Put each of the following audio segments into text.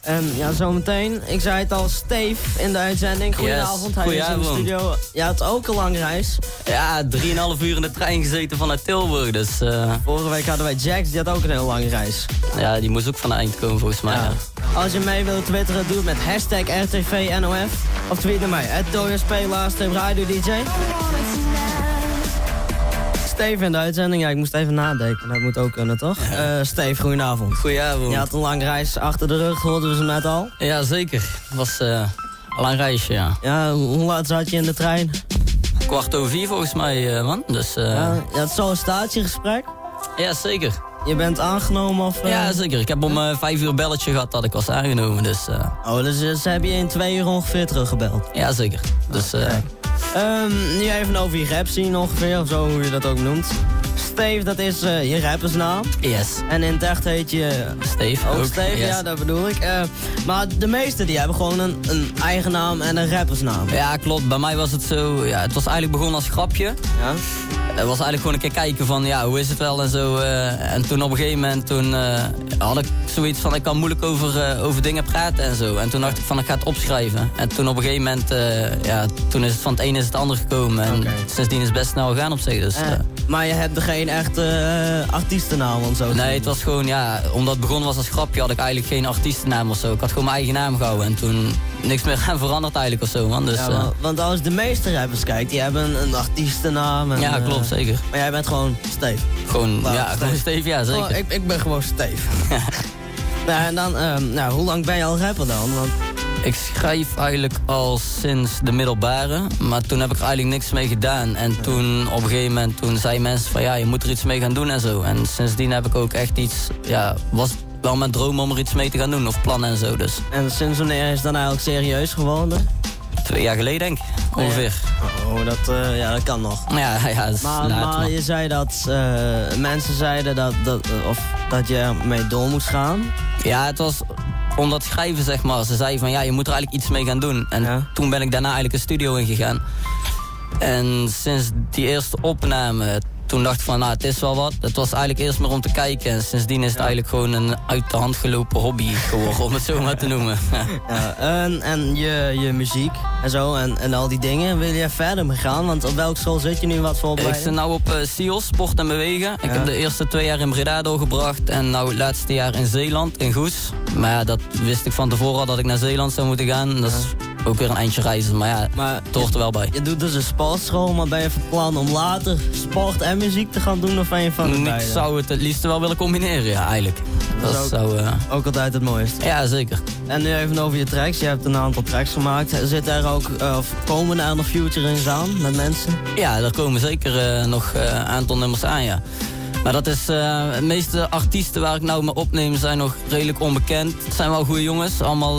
En ja, zometeen, ik zei het al, Steve in de uitzending. Goedenavond, Yes, hij is in de goedenavond. studio. Ja, het ook een lange reis. Ja, 3,5 uur in de trein gezeten vanuit Tilburg, dus Vorige week hadden wij Jax, die had ook een heel lange reis. ja, die moest ook van de eind komen volgens mij. Ja. Als je mee wilt twitteren, doe het met hashtag RTVNOF. Of tweet naar mij, @DojaSP_Radio-DJ. Steve in de uitzending, ja, ik moest even nadenken. Dat moet ook kunnen, toch? Steve, goedenavond. Goedenavond. Je had een lange reis achter de rug, hoorden we ze net al. Ja, zeker. Het was al een reisje, ja. Ja, hoe laat zat je in de trein? 4:15 volgens mij, man. Dus Ja, het is al een statiegesprek. ja, zeker. Je bent aangenomen of... Ja, zeker. Ik heb om 5 uur belletje gehad dat ik was aangenomen, dus Oh, dus ze hebben je in 2 uur ongeveer teruggebeld. ja, zeker. Dus Nu even over je rap scene ongeveer, of zo hoe je dat ook noemt. Steve, dat is je rappersnaam. yes. En in het echt heet je Steve ook ook. Steve, Yes. ja, dat bedoel ik. Maar de meesten die hebben gewoon een eigen naam en een rappersnaam. Ja, klopt. Bij mij was het zo, ja, het was eigenlijk begonnen als grapje. Ja? Het was eigenlijk gewoon een keer kijken van, ja, hoe is het wel en zo. En toen op een gegeven moment, had ik zoiets van, ik kan moeilijk over dingen praten en zo. En toen dacht ik van, ik ga het opschrijven. En toen op een gegeven moment, ja, toen is het van het een is het ander gekomen. En Oké. sindsdien is het best snel gegaan op zich. Dus, Maar je hebt er geen echte artiestennaam of zo? nee, het was gewoon, ja, omdat het begonnen was als grapje, had ik eigenlijk geen artiestennaam of zo. Ik had gewoon mijn eigen naam gehouden. En toen niks meer aan veranderd eigenlijk of zo, man. Dus, Ja, want als de meeste rappers kijkt, die hebben een artiestennaam. En, ja, klopt, zeker. Maar jij bent gewoon Steve. Gewoon, Wow, ja, gewoon Steve, ja, zeker. Oh, ik ben gewoon Steve. Ja, en dan, nou, hoe lang ben je al rapper dan? Want, Ik schrijf eigenlijk al sinds de middelbare, maar toen heb ik er eigenlijk niks mee gedaan. En toen op een gegeven moment, toen zeiden mensen van ja, je moet er iets mee gaan doen en zo. En sindsdien heb ik ook echt iets, ja, was wel mijn droom om er iets mee te gaan doen of plannen en zo. Dus en sinds wanneer is het dan eigenlijk serieus geworden? 2 jaar geleden denk ik, ongeveer. Oh, dat kan nog. Ja, ja, dat is laat, Maar je zei dat mensen zeiden dat je ermee door moest gaan. Ja, het was om dat schrijven, zeg maar. Ze zeiden van ja, je moet er eigenlijk iets mee gaan doen. En Ja. toen ben ik daarna eigenlijk een studio ingegaan. En sinds die eerste opname, toen dacht ik van nou, het is wel wat. Het was eigenlijk eerst maar om te kijken. En sindsdien is het eigenlijk gewoon een uit de hand gelopen hobby geworden, om het zo maar te noemen. Ja, en je muziek en zo en al die dingen, wil je verder mee gaan? Want op welke school zit je nu, wat voor Ik opleiding? zit nou op SIOS, Sport en Bewegen. Ik heb de eerste 2 jaar in Breda doorgebracht. En nou het laatste jaar in Zeeland, in Goes. Maar ja, dat wist ik van tevoren al dat ik naar Zeeland zou moeten gaan. Dat is ook weer een eindje reizen, maar ja, Maar het hoort er wel bij. je doet dus een sportschool, maar ben je van plan om later sport en muziek te gaan doen of ben je van het Ik beide? zou het liefst wel willen combineren, ja, eigenlijk. Dat is Dat ook- zou, Ook altijd het mooiste. ja, zeker. En nu even over je tracks. Je hebt een aantal tracks gemaakt. Zit er ook, of komen er nog featurings aan met mensen? Ja, er komen zeker nog een aantal nummers aan, ja. Maar dat is, de meeste artiesten waar ik nou mee opneem zijn nog redelijk onbekend. Het zijn wel goede jongens, allemaal,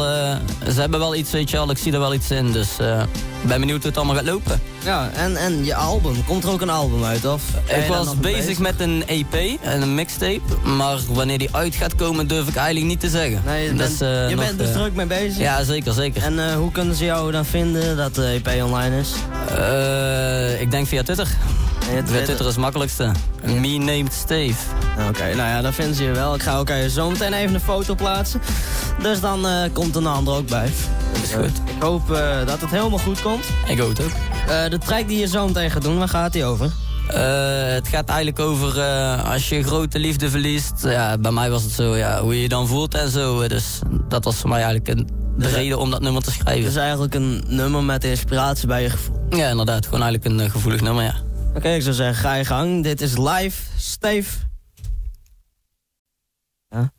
ze hebben wel iets, weet je wel, ik zie er wel iets in. Dus ik ben benieuwd hoe het allemaal gaat lopen. Ja, en je album. Komt er ook een album uit, of? Ben je Ik daar was nog mee bezig met een EP en een mixtape, maar wanneer die uit gaat komen durf ik eigenlijk niet te zeggen. Nee, je Dat bent, is, je nog, bent dus druk mee bezig. Ja, zeker, zeker. En hoe kunnen ze jou dan vinden dat de EP online is? Ik denk via Twitter. Via Twitter is het makkelijkste. Me named Steve. Oké, nou ja, dan vinden ze je wel. Ik ga ook zo meteen even een foto plaatsen. Dus dan komt een ander ook bij. Is goed. Ik hoop dat het helemaal goed komt. Ik hoop het ook. De track die je zo meteen gaat doen, waar gaat die over? Het gaat eigenlijk over als je grote liefde verliest. Ja, bij mij was het zo, ja, hoe je je dan voelt en zo. Dus dat was voor mij eigenlijk de reden om dat nummer te schrijven. Het is eigenlijk een nummer met inspiratie bij je gevoel. Ja, inderdaad. Gewoon eigenlijk een gevoelig nummer, ja. Oké, ik zou zeggen, ga je gang. Dit is live, Steve. Ja.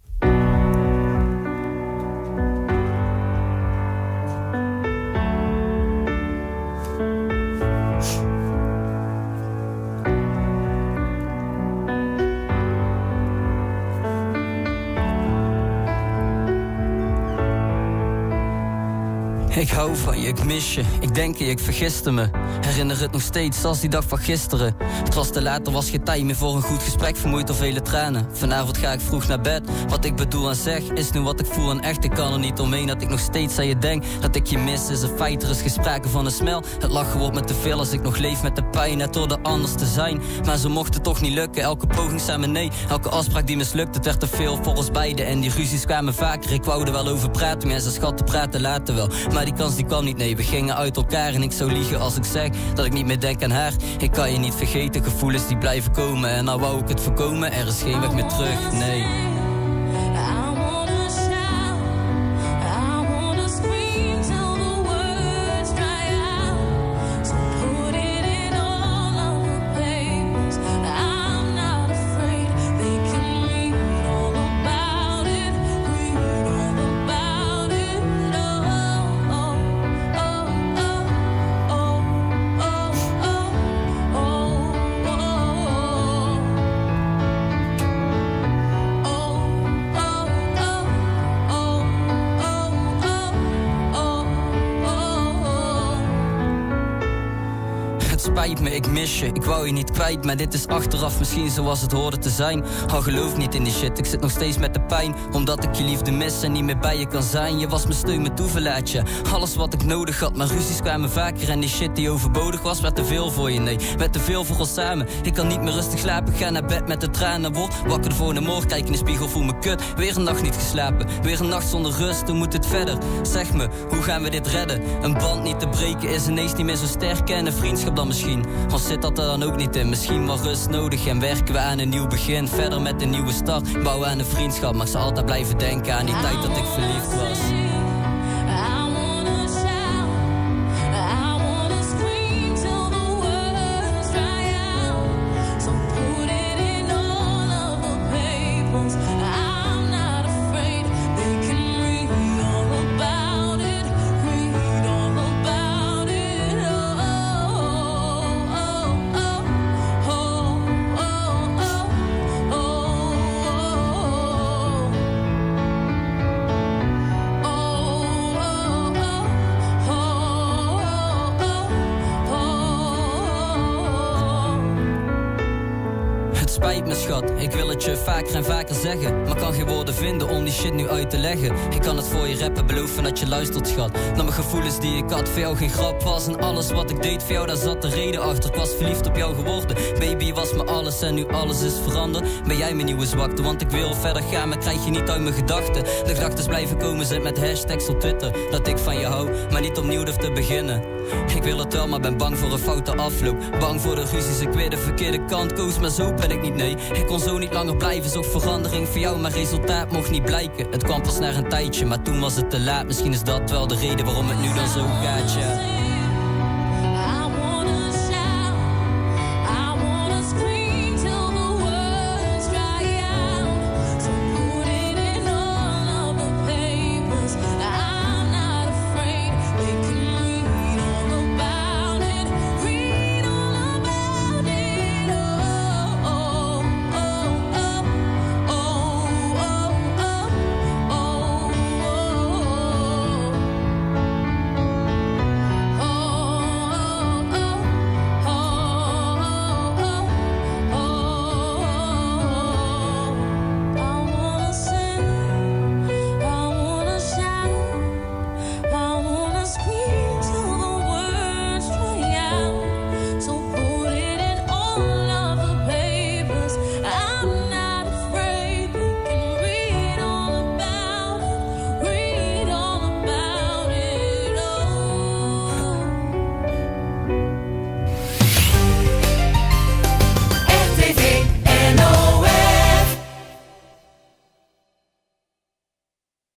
Ik hou van je, ik mis je. Ik denk je, ik vergiste me. Herinner het nog steeds als die dag van gisteren. Het was te laat, er was geen tijd meer voor een goed gesprek. Vermoeid door vele tranen. Vanavond ga ik vroeg naar bed. Wat ik bedoel en zeg, is nu wat ik voel en echt. Ik kan er niet omheen dat ik nog steeds aan je denk. Dat ik je mis is een feit, er is geen sprake van een smel. Het lachen wordt me te veel als ik nog leef met de pijn. Net door de anders te zijn. Maar zo mocht het toch niet lukken. Elke poging zei me nee. Elke afspraak die mislukt, het werd te veel voor ons beiden. En die ruzies kwamen vaker. Ik wou er wel over praten. Mensen schatten praten later wel. Maar die kans die kwam niet, nee. We gingen uit elkaar en ik zou liegen als ik zeg dat ik niet meer denk aan haar. Ik kan je niet vergeten, gevoelens die blijven komen. En nou wou ik het voorkomen, er is geen weg meer terug, nee. Spijt me, ik mis je. Ik wou je niet kwijt, maar dit is achteraf misschien zoals het hoorde te zijn. Al geloof niet in die shit, ik zit nog steeds met de pijn. Omdat ik je liefde mis en niet meer bij je kan zijn. Je was mijn steun, mijn toeverlaat je. Alles wat ik nodig had, maar ruzies kwamen vaker. En die shit die overbodig was, werd te veel voor je, nee. Werd te veel voor ons samen. Ik kan niet meer rustig slapen, ga naar bed met de tranen. Word wakker voor de morgen, kijk in de spiegel, voel me kut. Weer een nacht niet geslapen, weer een nacht zonder rust. Hoe moet het verder? Zeg me, hoe gaan we dit redden? Een band niet te breken is ineens niet meer zo sterk. En een vriendschap dan misschien. Al zit dat er dan ook niet in. Misschien wel rust nodig en werken we aan een nieuw begin. Verder met een nieuwe start, bouwen aan een vriendschap. Maar ik zal altijd blijven denken aan die tijd dat ik verliefd was. Spijt me schat, ik wil het je vaker en vaker zeggen. Maar kan geen woorden vinden om die shit nu uit te leggen. Ik kan het voor je rappen, beloven dat je luistert schat. Naar mijn gevoelens die ik had, voor jou geen grap was. En alles wat ik deed voor jou, daar zat de reden achter. Ik was verliefd op jou geworden, baby was me alles. En nu alles is veranderd, ben jij mijn nieuwe zwakte. Want ik wil verder gaan, maar krijg je niet uit mijn gedachten. De gedachten blijven komen, zit met hashtags op Twitter. Dat ik van je hou, maar niet opnieuw durf te beginnen. Ik wil het wel, maar ben bang voor een foute afloop. Bang voor de ruzies, ik weer de verkeerde kant koos. Maar zo ben ik niet, nee. Ik kon zo niet langer blijven, zocht verandering voor jou. Maar resultaat mocht niet blijken. Het kwam pas na een tijdje, maar toen was het te laat. Misschien is dat wel de reden waarom het nu dan zo gaat, ja.